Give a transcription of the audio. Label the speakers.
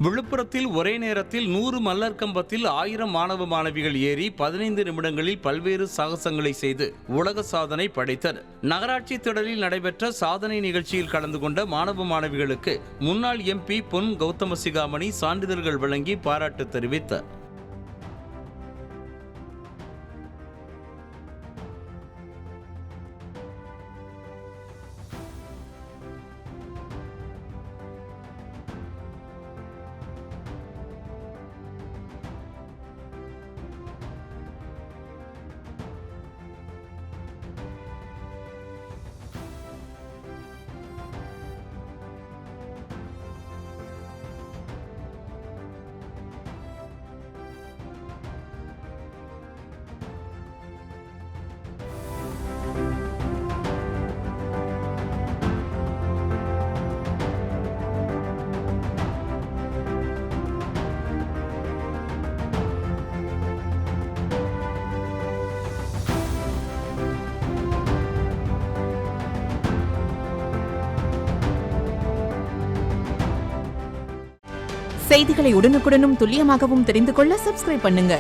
Speaker 1: விழுப்புரத்தில் ஒரே நேரத்தில் 100 மல்லர் கம்பத்தில் 1000 மாணவ மாணவிகள் ஏறி 15 நிமிடங்களில் பல்வேறு சாகசங்களை செய்து உலக சாதனை படைத்தனர். நகராட்சி திடலில் நடைபெற்ற சாதனை நிகழ்ச்சியில் கலந்து கொண்ட மாணவ மாணவிகளுக்கு முன்னாள் MP பொன் கௌதமசிகாமணி சான்றிதழ்கள் வழங்கி பாராட்டு தெரிவித்தார்.
Speaker 2: செய்திகளை உடனுக்குடனும் துல்லியமாகவும் தெரிந்து கொள்ள சப்ஸ்கிரைப் பண்ணுங்க.